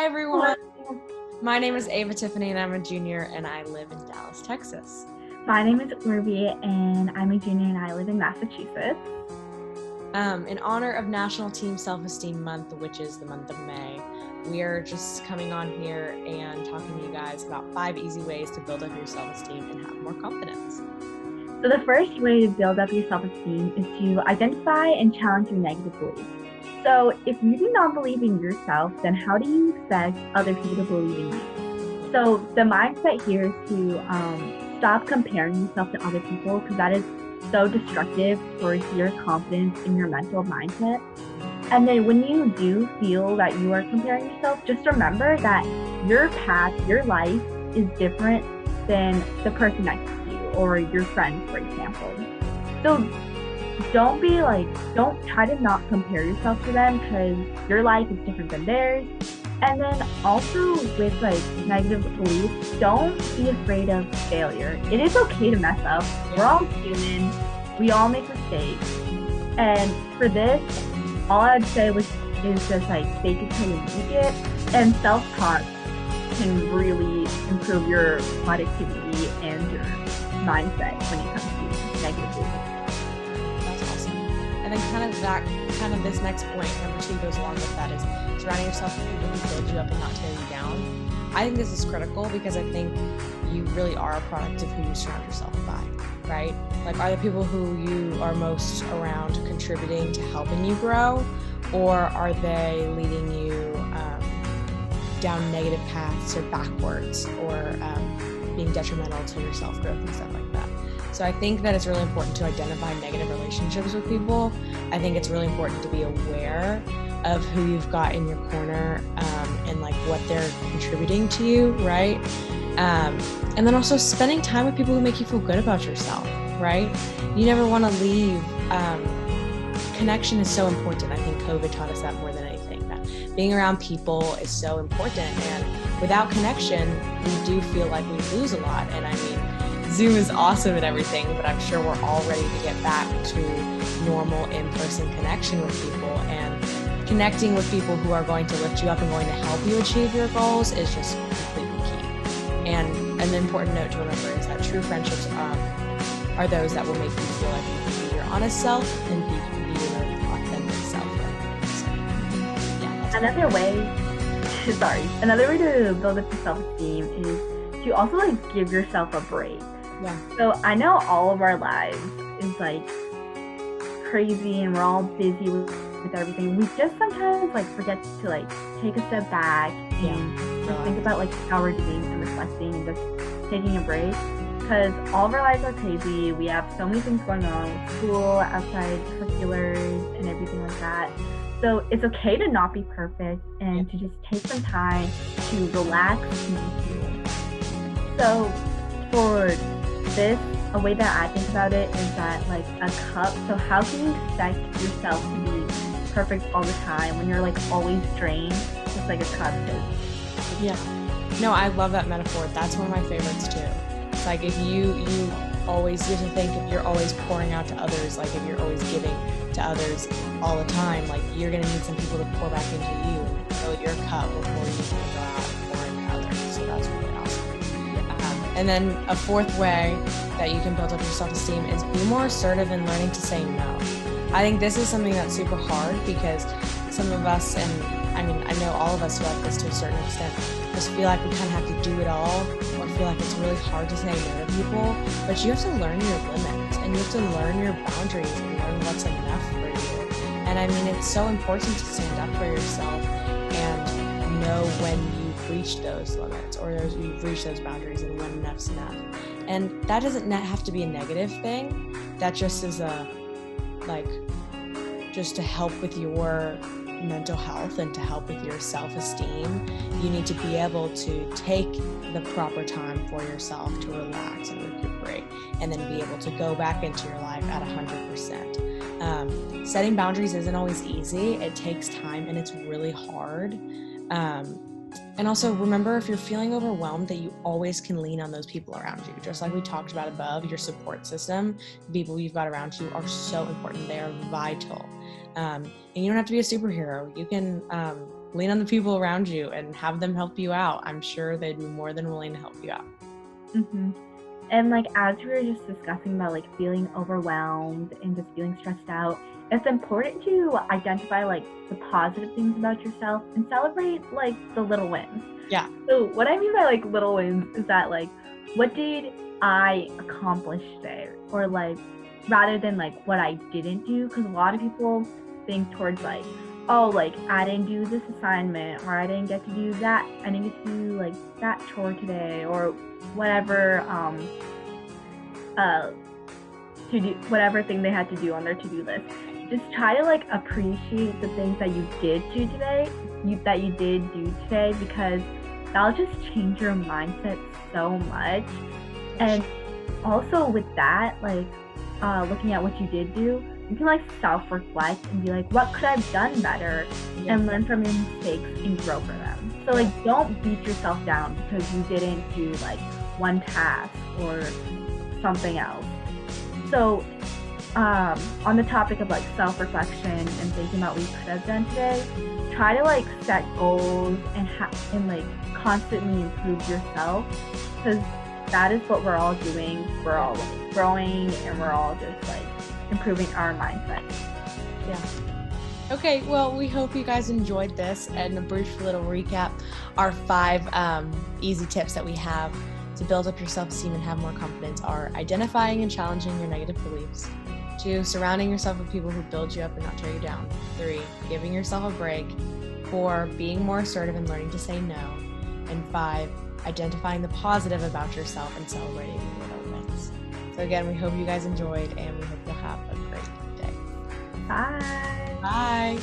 Hi, everyone. My name is Ava Tiffany, and I'm a junior, and I live in Dallas, Texas. My name is Urvi, and I'm a junior, and I live in Massachusetts. In honor of National Team Self-Esteem Month, which is the month of May, we are just coming on here and talking to you guys about 5 easy ways to build up your self-esteem and have more confidence. So the first way to build up your self-esteem is to identify and challenge your negative beliefs. So if you do not believe in yourself, then how do you expect other people to believe in you? So the mindset here is to stop comparing yourself to other people, because that is so destructive towards your confidence in your mental mindset. And then when you do feel that you are comparing yourself, just remember that your path, your life is different than the person next to you or your friends, for example. So don't try to not compare yourself to them, because your life is different than theirs. And then also with negative beliefs, don't be afraid of failure. It is okay to mess up. We're all human. We all make mistakes. And for this, all I'd say is just fake it till you make it. And self-talk can really improve your productivity and your mindset when it comes to negative beliefs. That's awesome. And then this next point, number 2, goes along with that, is surrounding yourself with people who build you up and not tear you down. I think this is critical because I think you really are a product of who you surround yourself by, right? Like, are the people who you are most around contributing to helping you grow, or are they leading you down negative paths or backwards, or being detrimental to your self-growth and stuff like that? So I think that it's really important to identify negative relationships with people. I think it's really important to be aware of who you've got in your corner and what they're contributing to you, right? And then also spending time with people who make you feel good about yourself, right? You never want to leave. Connection is so important. I think COVID taught us that more than anything, that being around people is so important. And without connection, we do feel like we lose a lot. And I mean, Zoom is awesome and everything, but I'm sure we're all ready to get back to normal in-person connection with people. And connecting with people who are going to lift you up and going to help you achieve your goals is just completely key. And an important note to remember is that true friendships are those that will make you feel like you can be your honest self and be your authentic self. So, yeah, Another way to build up your self-esteem is to also give yourself a break. Yeah. So I know all of our lives is crazy and we're all busy with everything. We just sometimes forget to take a step back and just think about how we're doing and reflecting and just taking a break. Because all of our lives are crazy. We have so many things going on with school, outside curriculars, and everything like that. So it's okay to not be perfect and to just take some time to relax and heal. So for this, a way that I think about it is that a cup. So how can you expect yourself to be perfect all the time when you're always drained, just like a cup is? Yeah. No, I love that metaphor. That's one of my favorites too. It's if you always get to think, if you're always pouring out to others, if you're always giving to others all the time, you're going to need some people to pour back into you and fill your cup before you can go out and pour into others. So that's really awesome. And then a 4th way that you can build up your self-esteem is be more assertive in learning to say no. I think this is something that's super hard because some of us, and I mean, I know all of us feel like this to a certain extent, just feel like we kind of have to do it all, or feel like it's really hard to say no to people. But you have to learn your limits, and you have to learn your boundaries and learn what's enough for you. And I mean, it's so important to stand up for yourself and know when you've reached those limits or you've reached those boundaries and when enough's enough. And that doesn't have to be a negative thing. That just is just to help with your mental health and to help with your self-esteem. You need to be able to take the proper time for yourself to relax and recuperate, and then be able to go back into your life at 100%. Setting boundaries isn't always easy. It takes time and it's really hard. And also remember, if you're feeling overwhelmed, that you always can lean on those people around you. Just like we talked about above, your support system, the people you've got around you are so important. They are vital. And you don't have to be a superhero. You can lean on the people around you and have them help you out. I'm sure they'd be more than willing to help you out. Mm-hmm. And like as we were just discussing about like feeling overwhelmed and just feeling stressed out, it's important to identify like the positive things about yourself and celebrate like the little wins. Yeah. So what I mean by like little wins is that like, what did I accomplish today? Or like, rather than like what I didn't do, because a lot of people think towards like, oh, like I didn't do this assignment, or I didn't get to do that, I didn't get to do like that chore today, or whatever to do, whatever thing they had to do on their to-do list. Just try to like appreciate the things that you did do today, that you did do today, because that'll just change your mindset so much. And also with that, like looking at what you did do, you can like self-reflect and be like, what could I have done better, and learn from your mistakes and grow from them. So like, don't beat yourself down because you didn't do like one task or something else. So on the topic of like self-reflection and thinking about what you could have done today, try to like set goals and like constantly improve yourself, because that is what we're all doing. We're all like growing, and we're all just like improving our mindset. Yeah. Okay, well, we hope you guys enjoyed this, and a brief little recap. Our 5 easy tips that we have to build up your self-esteem and have more confidence are: identifying and challenging your negative beliefs. 2, surrounding yourself with people who build you up and not tear you down. 3, giving yourself a break. 4, being more assertive and learning to say no. And 5, identifying the positive about yourself and celebrating your little wins. So again, we hope you guys enjoyed, and we hope you'll have a great day. Bye. Bye.